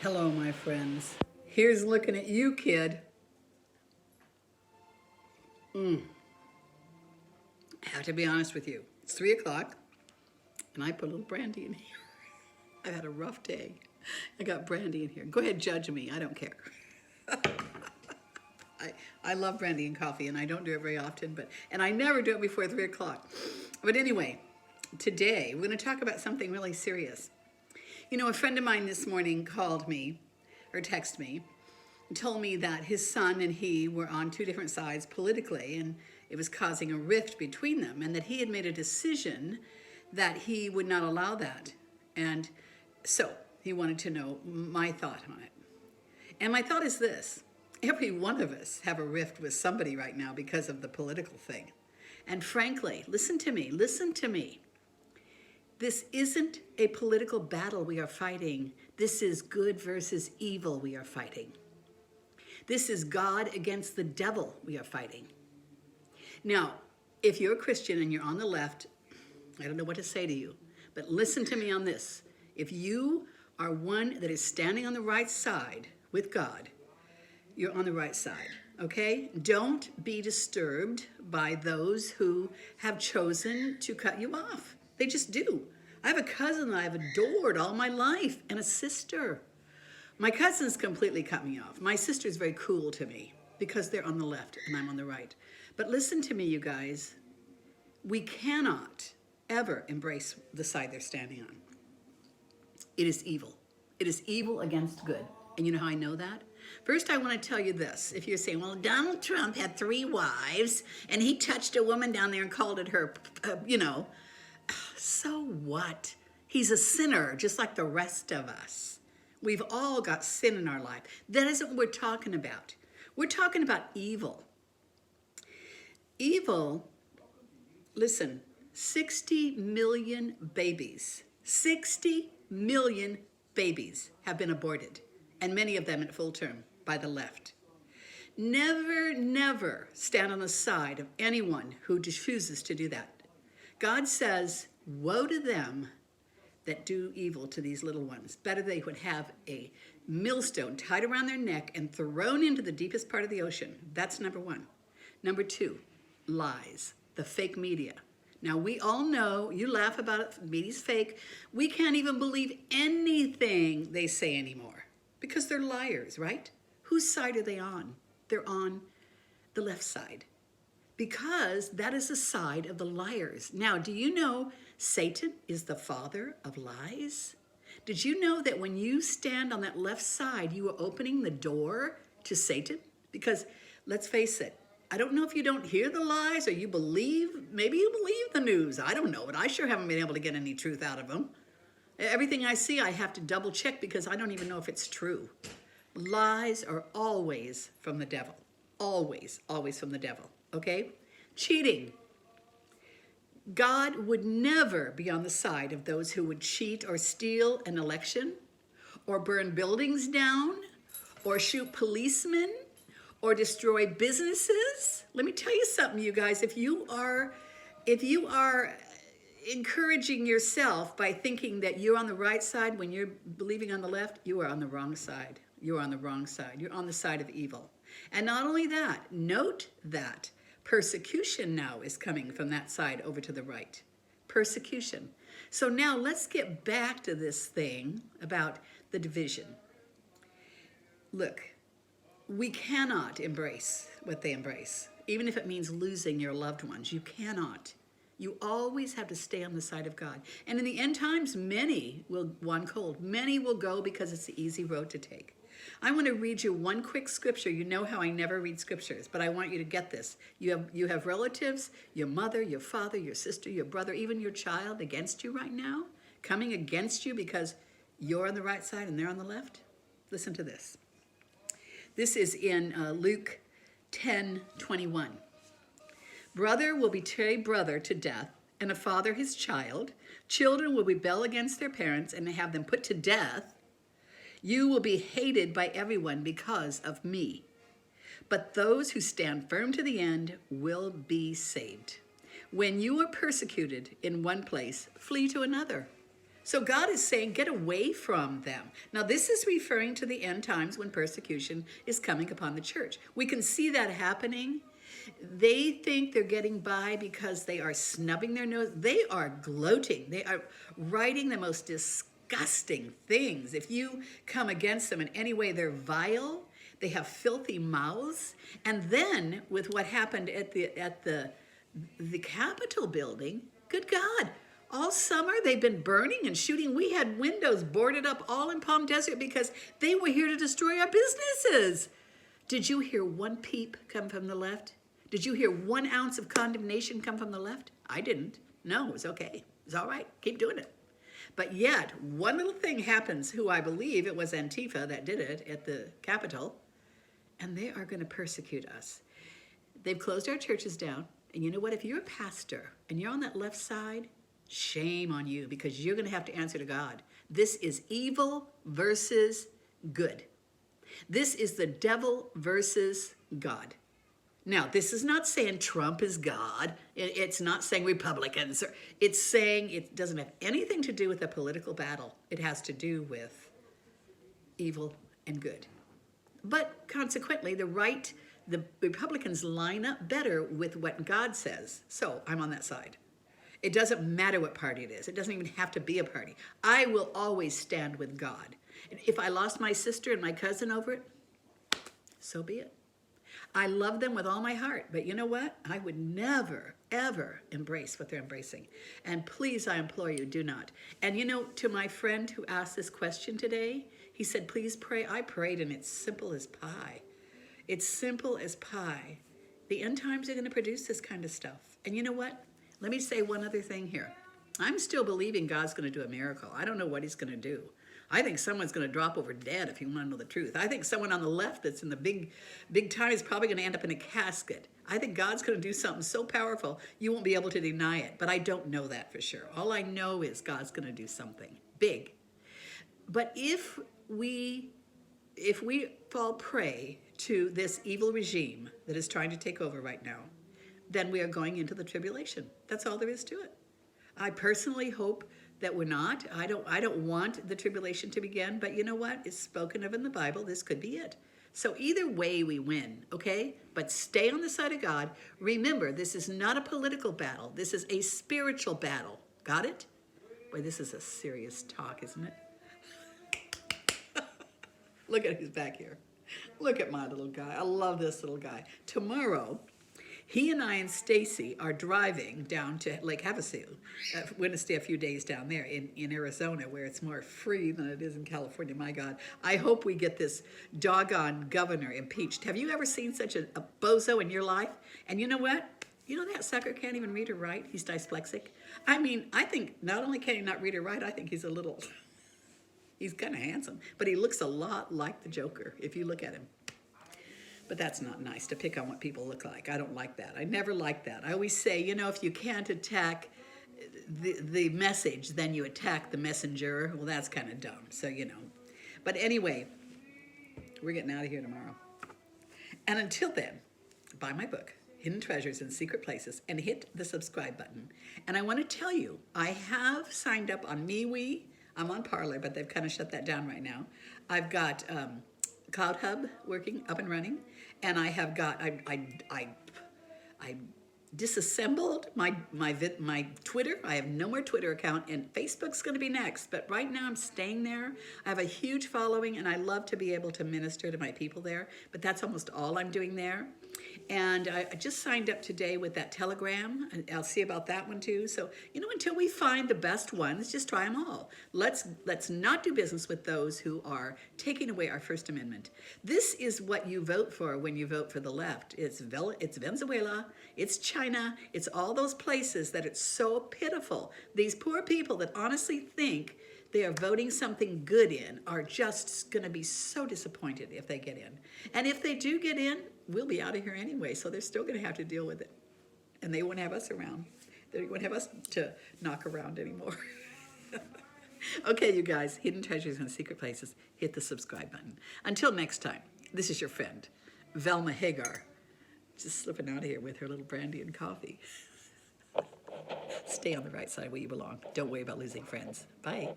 Hello, my friends. Here's looking at you, kid. I have to be honest with you. It's 3 o'clock, and I put a little brandy in here. I've had a rough day. I got brandy in here. Go ahead, judge me. I don't care. I love brandy and coffee, and I don't do it very often, and I never do it before 3 o'clock. But anyway, today we're going to talk about something really serious. You know, a friend of mine this morning called me or texted me and told me that his son and he were on two different sides politically, and it was causing a rift between them, and that he had made a decision that he would not allow that. And so he wanted to know my thought on it. And my thought is this: every one of us have a rift with somebody right now because of the political thing. And frankly, listen to me. This isn't a political battle we are fighting. This is good versus evil we are fighting. This is God against the devil we are fighting. Now, if you're a Christian and you're on the left, I don't know what to say to you, but listen to me on this. If you are one that is standing on the right side with God, you're on the right side, okay? Don't be disturbed by those who have chosen to cut you off. They just do. I have a cousin that I've adored all my life, and a sister. My cousins completely cut me off. My sister's very cool to me because they're on the left and I'm on the right. But listen to me, you guys. We cannot ever embrace the side they're standing on. It is evil. It is evil against good. And you know how I know that? First, I want to tell you this. If you're saying, well, Donald Trump had 3 wives and he touched a woman down there and called it her, so what? He's a sinner just like the rest of us. We've all got sin in our life. That isn't what we're talking about. We're talking about evil. Evil, listen, 60 million babies, 60 million babies have been aborted, and many of them at full term by the left. Never, never stand on the side of anyone who refuses to do that. God says, woe to them that do evil to these little ones. Better they would have a millstone tied around their neck and thrown into the deepest part of the ocean. That's number one. Number 2, lies, the fake media. Now, we all know, you laugh about it, media's fake. We can't even believe anything they say anymore because they're liars, right? Whose side are they on? They're on the left side because that is the side of the liars. Now, do you know Satan is the father of lies? Did you know that when you stand on that left side, you are opening the door to Satan? Because let's face it, I don't know if you don't hear the lies or you believe, maybe you believe the news. I don't know, but I sure haven't been able to get any truth out of them. Everything I see, I have to double check because I don't even know if it's true. Lies are always from the devil. Always, always from the devil, okay? Cheating. God would never be on the side of those who would cheat or steal an election or burn buildings down or shoot policemen or destroy businesses. Let me tell you something, you guys. If you are encouraging yourself by thinking that you're on the right side when you're believing on the left, you are on the wrong side. You're on the wrong side. You're on the side of evil. And not only that, note that persecution now is coming from that side over to the right. Persecution. So now let's get back to this thing about the division. Look, we cannot embrace what they embrace, even if it means losing your loved ones. You cannot. You always have to stay on the side of God. And in the end times, many will want cold. Many will go because it's the easy road to take. I want to read you one quick scripture. You know how I never read scriptures, but I want you to get this. You have relatives, your mother, your father, your sister, your brother, even your child against you right now, coming against you because you're on the right side and they're on the left. Listen to this. This is in Luke 10:21. Brother will betray brother to death, and a father his child. Children will rebel against their parents and have them put to death. You will be hated by everyone because of me. But those who stand firm to the end will be saved. When you are persecuted in one place, flee to another. So God is saying, get away from them. Now, this is referring to the end times when persecution is coming upon the church. We can see that happening. They think they're getting by because they are snubbing their nose. They are gloating. They are writing the most disgusting things. If you come against them in any way, they're vile. They have filthy mouths. And then with what happened at the Capitol building, good God, all summer they've been burning and shooting. We had windows boarded up all in Palm Desert because they were here to destroy our businesses. Did you hear one peep come from the left? Did you hear 1 ounce of condemnation come from the left? I didn't. No, it was okay. It was all right. Keep doing it. But yet, one little thing happens, who I believe it was Antifa that did it at the Capitol, and they are going to persecute us. They've closed our churches down. And you know what? If you're a pastor and you're on that left side, shame on you, because you're going to have to answer to God. This is evil versus good. This is the devil versus God. Now, this is not saying Trump is God. It's not saying Republicans. It's saying it doesn't have anything to do with a political battle. It has to do with evil and good. But consequently, the Republicans line up better with what God says. So I'm on that side. It doesn't matter what party it is. It doesn't even have to be a party. I will always stand with God. And if I lost my sister and my cousin over it, so be it. I love them with all my heart, but you know what? I would never, ever embrace what they're embracing. And please, I implore you, do not. And you know, to my friend who asked this question today, he said, please pray. I prayed, and it's simple as pie. It's simple as pie. The end times are going to produce this kind of stuff. And you know what? Let me say one other thing here. I'm still believing God's going to do a miracle. I don't know what he's going to do. I think someone's going to drop over dead, if you want to know the truth. I think someone on the left that's in the big time is probably going to end up in a casket. I think God's going to do something so powerful, you won't be able to deny it. But I don't know that for sure. All I know is God's going to do something big. But if we fall prey to this evil regime that is trying to take over right now, then we are going into the tribulation. That's all there is to it. I personally hope that we're not. I don't want the tribulation to begin, but you know what? It's spoken of in the Bible. This could be it. So either way we win, okay? But stay on the side of God. Remember, this is not a political battle. This is a spiritual battle. Got it? Boy, this is a serious talk, isn't it? Look at who's back here. Look at my little guy. I love this little guy. Tomorrow, he and I and Stacy are driving down to Lake Havasu. We're going to stay a few days down there in Arizona, where it's more free than it is in California. My God, I hope we get this doggone governor impeached. Have you ever seen such a bozo in your life? And you know what? You know that sucker can't even read or write. He's dyslexic. I mean, I think not only can he not read or write, I think he's a little... He's kind of handsome, but he looks a lot like the Joker if you look at him. But that's not nice to pick on what people look like. I don't like that. I never like that. I always say, you know, if you can't attack the message, then you attack the messenger. Well, that's kind of dumb, so you know. But anyway, we're getting out of here tomorrow. And until then, buy my book, Hidden Treasures in Secret Places, and hit the subscribe button. And I want to tell you, I have signed up on MeWe. I'm on Parler, but they've kind of shut that down right now. I've got Cloud Hub working, up and running, and I have got, I disassembled my Twitter. I have no more Twitter account, and Facebook's going to be next, but right now I'm staying there. I have a huge following, and I love to be able to minister to my people there, but that's almost all I'm doing there. And I just signed up today with that Telegram, and I'll see about that one too. So, you know, until we find the best one, let's just try them all. Let's not do business with those who are taking away our First Amendment. This is what you vote for when you vote for the left. It's Venezuela, it's China, it's all those places that it's so pitiful. These poor people that honestly think they are voting something good in are just going to be so disappointed if they get in. And if they do get in, we'll be out of here anyway, so they're still going to have to deal with it. And they won't have us around. They won't have us to knock around anymore. Okay, you guys, Hidden Treasures in Secret Places, hit the subscribe button. Until next time, this is your friend, Velma Hagar, just slipping out of here with her little brandy and coffee. Stay on the right side where you belong. Don't worry about losing friends. Bye.